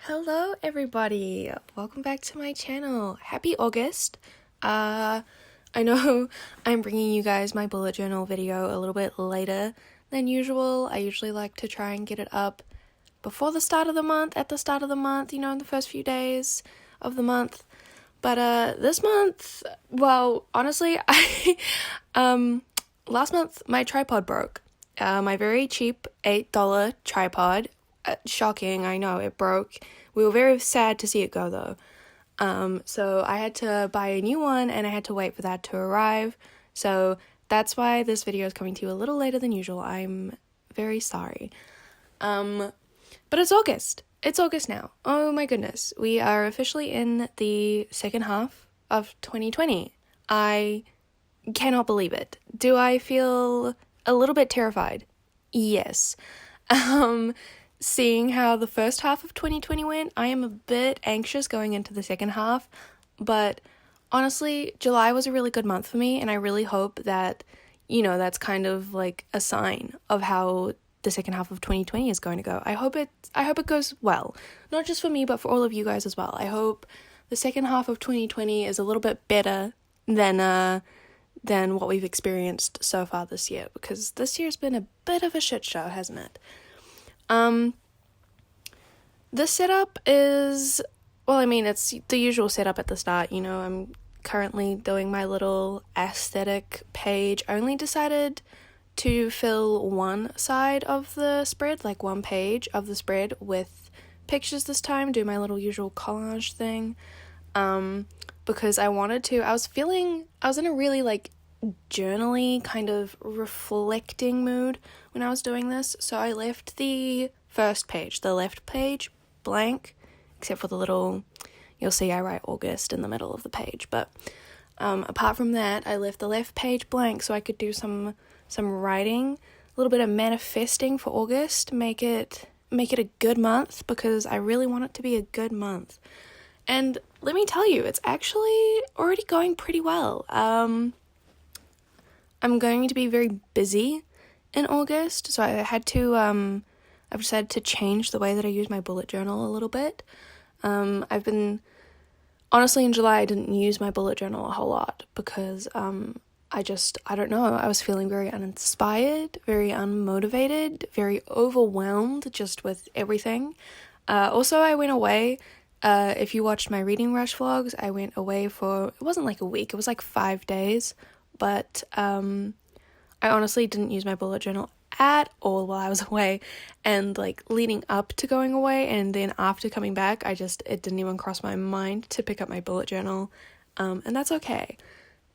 Hello everybody, welcome back to my channel. Happy August. I know I'm bringing you guys my bullet journal video a little bit later than usual. I usually like to try and get it up before the start of the month, at the start of the month, in the first few days of the month. But this month, well, honestly, last month my tripod broke. My very cheap $8 tripod. Shocking, I know, it broke. We were very sad to see it go though. So I had to buy a new one and I had to wait for that to arrive. So that's why this video is coming to you a little later than usual. I'm very sorry. But it's August. It's August now. Oh my goodness. We are officially in the second half of 2020. I cannot believe it. Do I feel a little bit terrified? Yes. Seeing how the first half of 2020 went, I am a bit anxious going into the second half, but honestly, July was a really good month for me, and I really hope that, that's kind of like a sign of how the second half of 2020 is going to go. I hope it goes well, not just for me, but for all of you guys as well. I hope the second half of 2020 is a little bit better than what we've experienced so far this year, because this year's been a bit of a shit show, hasn't it? This setup is, it's the usual setup at the start, I'm currently doing my little aesthetic page. I only decided to fill one side of the spread, like one page of the spread with pictures this time, do my little usual collage thing, because I was in a really, journaly kind of reflecting mood when I was doing this, so I left the first page, the left page, blank, except for the little, you'll see I write August in the middle of the page, but apart from that, I left the left page blank so I could do some writing, a little bit of manifesting for August, make it a good month, because I really want it to be a good month. And let me tell you, it's actually already going pretty well. I'm going to be very busy in August, so I've decided to change the way that I use my bullet journal a little bit. Honestly, in July, I didn't use my bullet journal a whole lot because, I don't know, I was feeling very uninspired, very unmotivated, very overwhelmed just with everything. Also, I went away. If you watched my Reading Rush vlogs, I went away for, it wasn't like a week, it was like 5 days, but I honestly didn't use my bullet journal at all while I was away, and leading up to going away and then after coming back, it didn't even cross my mind to pick up my bullet journal, and that's okay.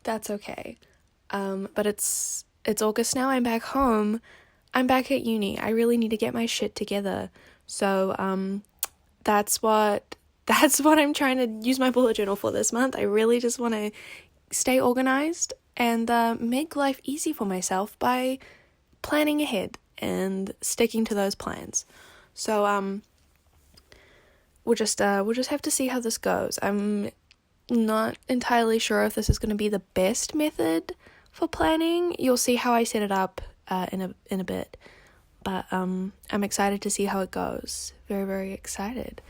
But it's August now, I'm back home, I'm back at uni, I really need to get my shit together, so that's what I'm trying to use my bullet journal for this month. I really just want to stay organized and make life easy for myself by planning ahead and sticking to those plans. So we'll just have to see how this goes. I'm not entirely sure if this is going to be the best method for planning. You'll see how I set it up in a bit, but I'm excited to see how it goes. Very, very excited.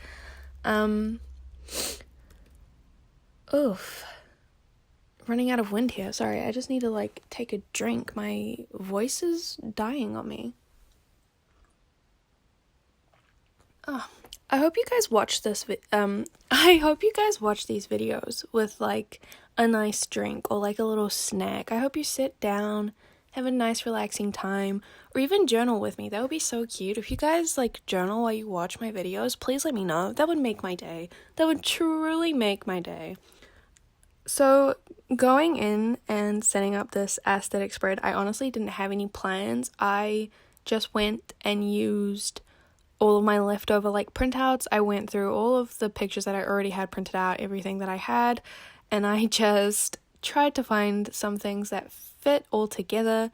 Oof. Running out of wind here. Sorry, I just need to take a drink. My voice is dying on me. Oh, I hope you guys watch this I hope you guys watch these videos with a nice drink or a little snack. I hope you sit down, have a nice relaxing time, or even journal with me. That would be so cute. If you guys journal while you watch my videos, please let me know. That would make my day. That would truly make my day. So going in and setting up this aesthetic spread, I honestly didn't have any plans. I just went and used all of my leftover printouts. I went through all of the pictures that I already had printed out, everything that I had, and I just tried to find some things that fit all together.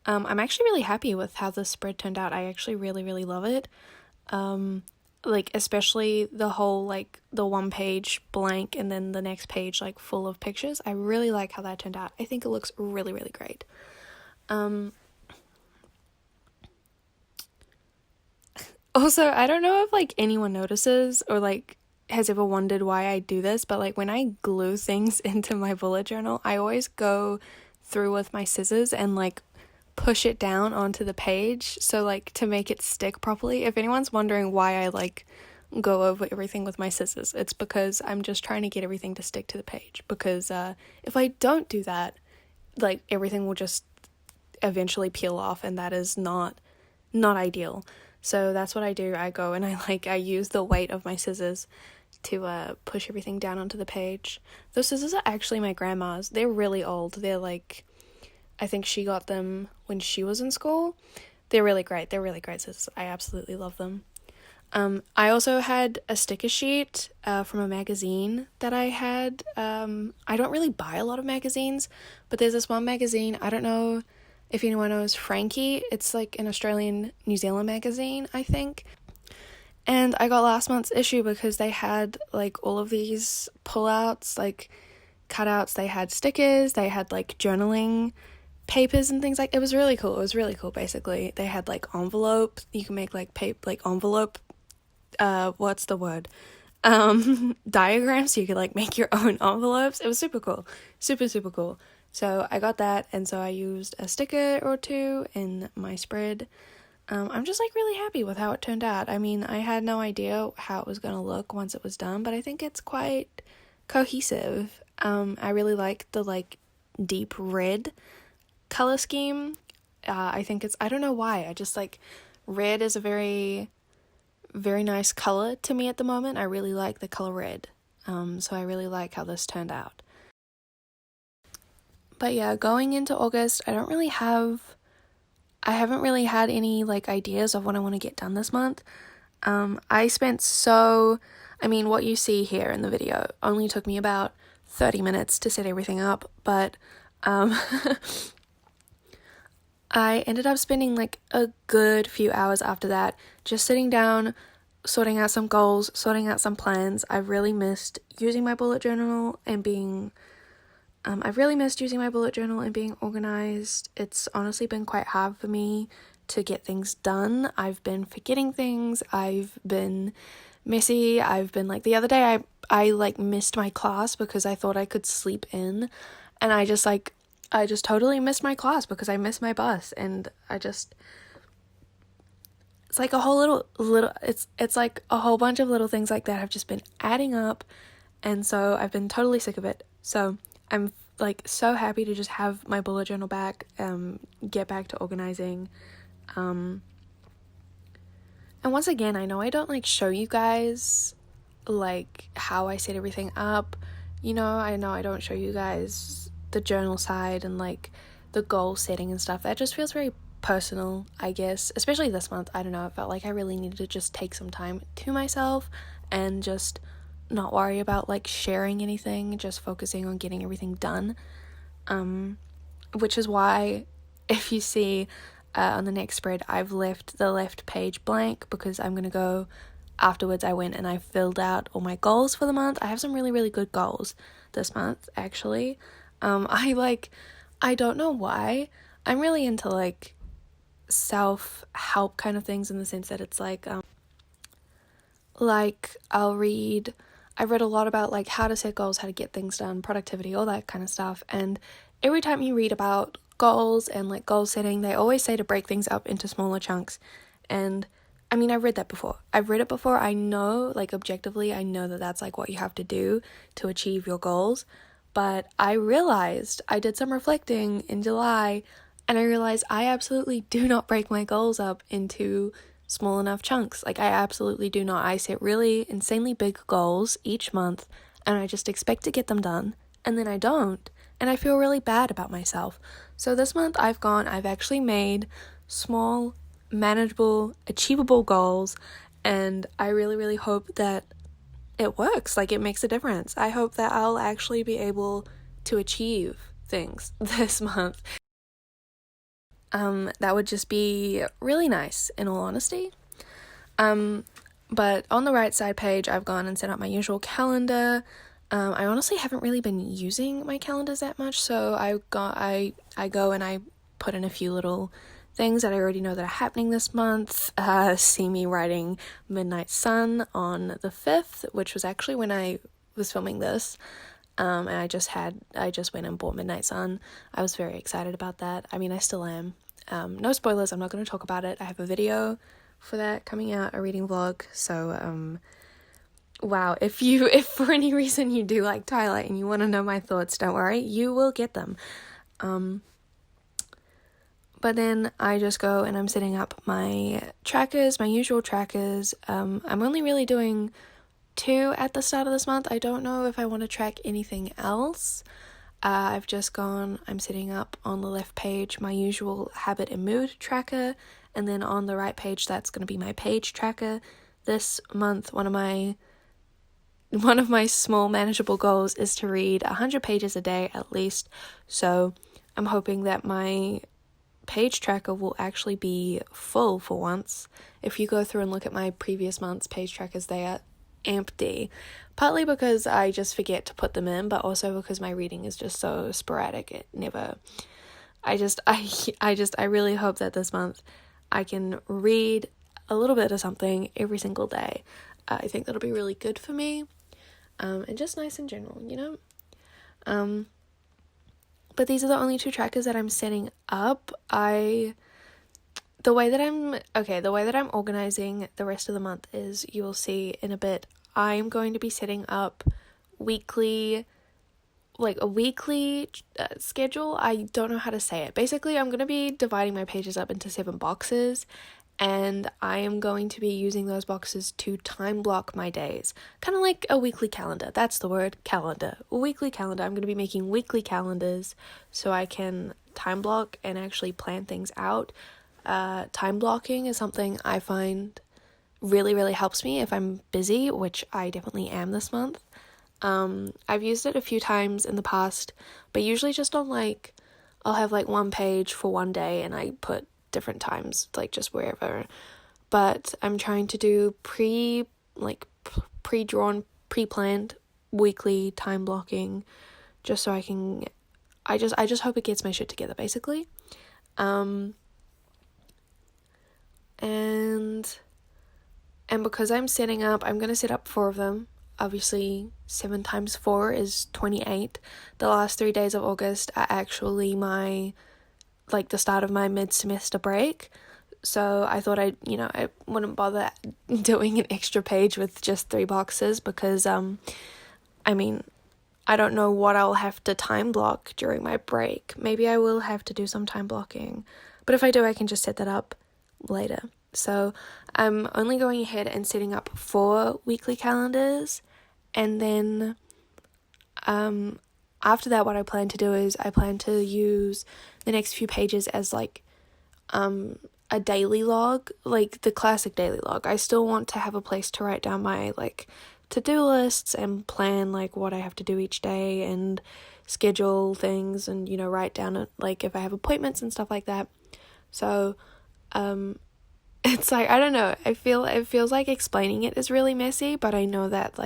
I'm actually really happy with how this spread turned out. I actually really, really love it. Especially the whole, the one page blank and then the next page, full of pictures. I really like how that turned out. I think it looks really, really great. Also, I don't know if like anyone notices or like has ever wondered why I do this, but like when I glue things into my bullet journal, I always go through with my scissors and like push it down onto the page so like to make it stick properly. If anyone's wondering why I like go over everything with my scissors, it's because I'm just trying to get everything to stick to the page, because if I don't do that, like everything will just eventually peel off, and that is not ideal. So that's what I do. I go and I use the weight of my scissors to push everything down onto the page. Those scissors are actually my grandma's. They're really old. They're like, I think she got them when she was in school. They're really great. They're really great scissors. I absolutely love them. I also had a sticker sheet from a magazine that I had. I don't really buy a lot of magazines, but there's this one magazine. I don't know if anyone knows Frankie. It's like an Australian New Zealand magazine, I think. And I got last month's issue because they had like all of these pullouts, like cutouts. They had stickers, they had like journaling papers and things. Like, it was really cool. It was really cool. Basically, they had like envelopes. You can make like envelope, what's the word, diagrams, so you could like make your own envelopes. It was super cool, super cool. So I got that, and so I used a sticker or two in my spread. I'm just like really happy with how it turned out. I mean, I had no idea how it was going to look once it was done, but I think it's quite cohesive. I really like the like deep red color scheme. I think I don't know why, I just like, red is a very nice color to me at the moment. I really like the color red. So I really like how this turned out. But yeah, going into August, I haven't really had any like ideas of what I want to get done this month. What you see here in the video only took me about 30 minutes to set everything up, but I ended up spending like a good few hours after that just sitting down, sorting out some goals, sorting out some plans. I've really missed using my bullet journal and being organized. It's honestly been quite hard for me to get things done. I've been forgetting things. I've been messy. I've been like, the other day I like missed my class because I thought I could sleep in, and I just totally missed my class because I missed my bus, and it's like a whole it's like a whole bunch of little things like that have just been adding up, and so I've been totally sick of it. So I'm like so happy to just have my bullet journal back, get back to organizing. And once again, I know I don't like show you guys like how I set everything up. I know I don't show you guys the journal side and like the goal setting and stuff. That just feels very personal, I guess, especially this month. I don't know, it felt like I really needed to just take some time to myself and just not worry about like sharing anything, just focusing on getting everything done, which is why if you see on the next spread, I've left the left page blank because I'm gonna go afterwards. I went and I filled out all my goals for the month. I have some really good goals this month, actually. I don't know why, I'm really into like self-help kind of things, in the sense that it's like I've read a lot about like how to set goals, how to get things done, productivity, all that kind of stuff. And every time you read about goals and like goal setting, they always say to break things up into smaller chunks. And I mean, I've read that before. I know, like objectively, I know that that's like what you have to do to achieve your goals. But I did some reflecting in July, and I realized I absolutely do not break my goals up into small enough chunks. Like, I absolutely do not. I set really insanely big goals each month, and I just expect to get them done, and then I don't, and I feel really bad about myself. So this month I've actually made small, manageable, achievable goals, and I really hope that it works, like it makes a difference. I hope that I'll actually be able to achieve things this month. That would just be really nice, in all honesty. But on the right side page, I've gone and set up my usual calendar. I honestly haven't really been using my calendars that much, so I go and I put in a few little things that I already know that are happening this month. See me writing Midnight Sun on the 5th, which was actually when I was filming this. And I just went and bought Midnight Sun. I was very excited about that. I mean, I still am. No spoilers, I'm not going to talk about it. I have a video for that coming out, a reading vlog. So, wow, if for any reason you do like Twilight and you want to know my thoughts, don't worry, you will get them. But then I just go and I'm setting up my trackers, my usual trackers. I'm only really doing 2 at the start of this month. I don't know if I want to track anything else. I'm setting up on the left page my usual habit and mood tracker, and then on the right page that's going to be my page tracker. This month, one of my small manageable goals is to read 100 pages a day at least. So I'm hoping that my page tracker will actually be full for once. If you go through and look at my previous month's page trackers, they are empty, partly because I just forget to put them in, but also because my reading is just so sporadic. I really hope that this month I can read a little bit of something every single day. I think that'll be really good for me, and just nice in general, but these are the only 2 trackers that I'm setting up. The way that I'm organizing the rest of the month is, you will see in a bit, I'm going to be setting up a weekly schedule. I don't know how to say it. Basically, I'm going to be dividing my pages up into 7 boxes, and I am going to be using those boxes to time block my days. Kind of like a weekly calendar. That's the word, calendar. A weekly calendar. I'm going to be making weekly calendars so I can time block and actually plan things out. Time blocking is something I find really, really helps me if I'm busy, which I definitely am this month. I've used it a few times in the past, but usually just on I'll have 1 page for one day and I put different times, just wherever. But I'm trying to do pre-drawn, pre-planned weekly time blocking, just so I just hope it gets my shit together, basically. And because I'm going to set up 4 of them. Obviously, 7 times 4 is 28. The last 3 days of August are actually the start of my mid-semester break. So I thought I wouldn't bother doing an extra page with just 3 boxes because, I don't know what I'll have to time block during my break. Maybe I will have to do some time blocking. But if I do, I can just set that up later. So I'm only going ahead and setting up 4 weekly calendars, and then after that, what I plan to do is I plan to use the next few pages as a daily log, the classic daily log. I still want to have a place to write down my to-do lists and plan what I have to do each day and schedule things and write down if I have appointments and stuff like that. So it's I don't know, it feels like explaining it is really messy, but I know that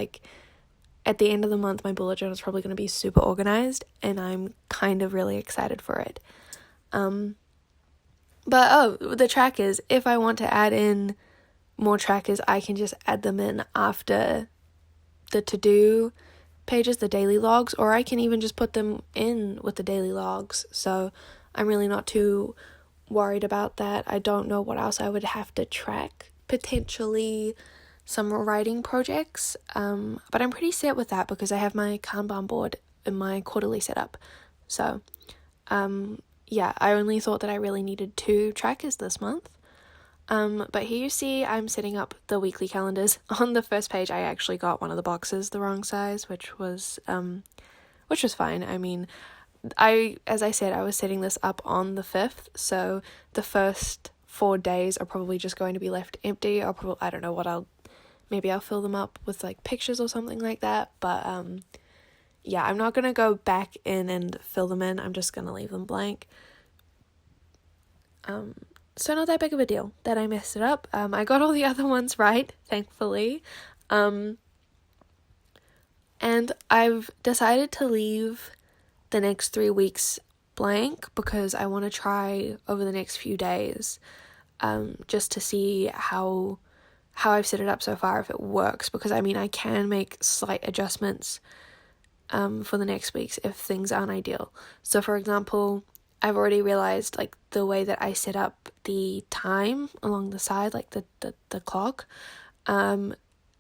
at the end of the month my bullet journal is probably going to be super organized, and I'm kind of really excited for it. But the trackers, if I want to add in more trackers, I can just add them in after the to-do pages, the daily logs, or I can even just put them in with the daily logs. So I'm really not too worried about that. I don't know what else I would have to track. Potentially some writing projects, but I'm pretty set with that because I have my Kanban board in my quarterly setup. So I only thought that I really needed 2 trackers this month. But here you see I'm setting up the weekly calendars. On the first page I actually got one of the boxes the wrong size, which was fine. I mean, as I said, I was setting this up on the 5th, so the first 4 days are probably just going to be left empty. I don't know maybe I'll fill them up with pictures or something like that, but I'm not gonna go back in and fill them in. I'm just gonna leave them blank. So not that big of a deal that I messed it up. I got all the other ones right, thankfully. And I've decided to leave the next 3 weeks blank because I want to try over the next few days just to see how I've set it up so far, if it works, because I mean I can make slight adjustments for the next weeks if things aren't ideal. So for example, I've already realized like the way that I set up the time along the side, like the clock,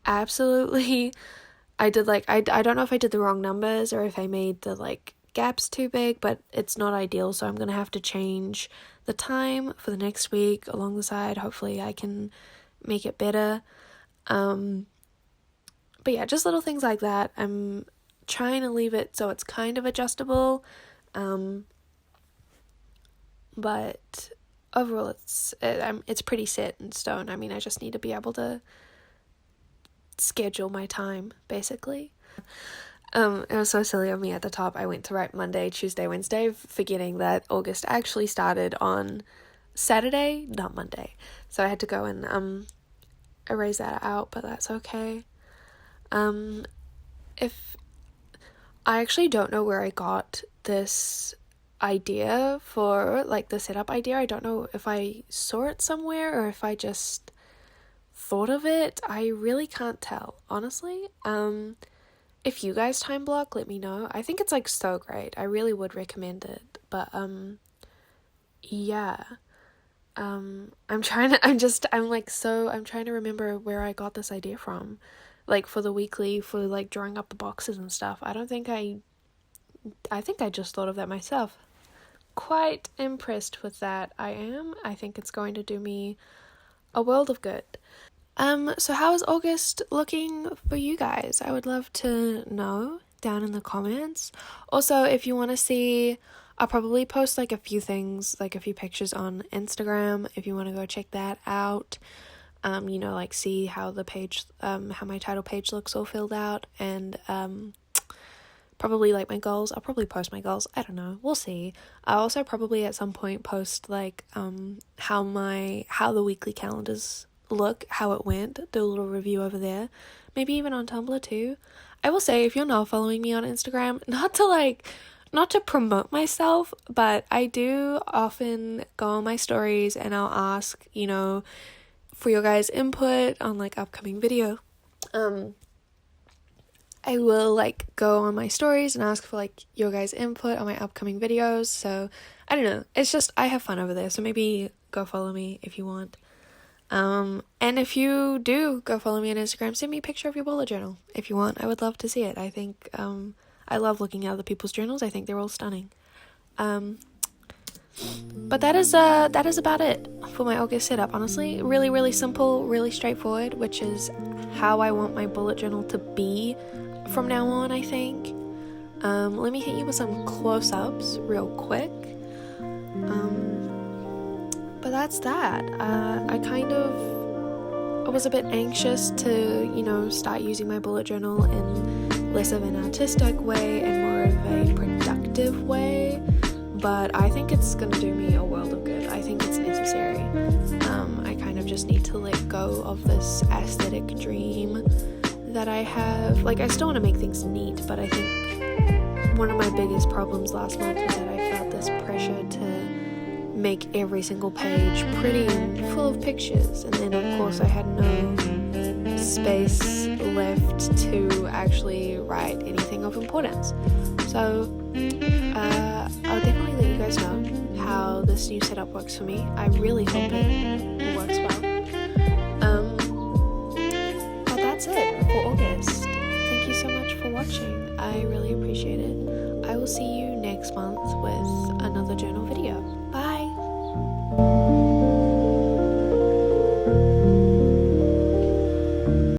absolutely I did like I don't know if I did the wrong numbers or if I made the like gaps too big, but it's not ideal, so I'm gonna have to change the time for the next week along the side. Hopefully I can make it better. But yeah, just little things like that. I'm trying to leave it so it's kind of adjustable, but overall it's pretty set in stone. I mean, I just need to be able to schedule my time, basically. It was so silly of me at the top. I went to write Monday, Tuesday, Wednesday, forgetting that August actually started on Saturday, not Monday. So I had to go and erase that out, but that's okay. If I actually don't know where I got this idea for like the setup idea. I don't know if I saw it somewhere or if I just thought of it. I really can't tell, honestly. If you guys time block, let me know. I think it's like so great. I really would recommend it. But yeah. I'm trying to remember where I got this idea from. Like for the weekly, for like drawing up the boxes and stuff. I think I just thought of that myself. Quite impressed with that, I am. I think it's going to do me a world of good. So how is August looking for you guys? I would love to know down in the comments. Also, if you want to see, I'll probably post like a few things, like a few pictures on Instagram if you want to go check that out. Like see how the page, how my title page looks all filled out, and probably like my goals. I'll probably post my goals. I don't know. We'll see. I'll also probably at some point post like how the weekly calendars look, how it went, do a little review over there, maybe even on Tumblr too. I will say, if you're not following me on Instagram, not to promote myself, but I do often go on my stories and I'll ask, for your guys' input on like upcoming video. I will like go on my stories and ask for like your guys' input on my upcoming videos. So I don't know, it's just I have fun over there, so maybe go follow me if you want. And if you do go follow me on Instagram, send me a picture of your bullet journal if you want. I would love to see it. I think I love looking at other people's journals. I think they're all stunning. But that is about it for my August setup. Honestly, really, really simple, really straightforward, which is how I want my bullet journal to be from now on, I think. Let me hit you with some close-ups real quick. But that's that. I was a bit anxious to, start using my bullet journal in less of an artistic way and more of a productive way. But I think it's going to do me a world of good. I think it's necessary. I kind of just need to let go of this aesthetic dream that I have. Like, I still want to make things neat, but I think one of my biggest problems last month was that I felt this pressure to make every single page pretty and full of pictures, and then of course I had no space left to actually write anything of importance. So I'll definitely let you guys know how this new setup works for me. I really hope it works well. But that's it for August. Thank you so much for watching. I really appreciate it. I will see you next month with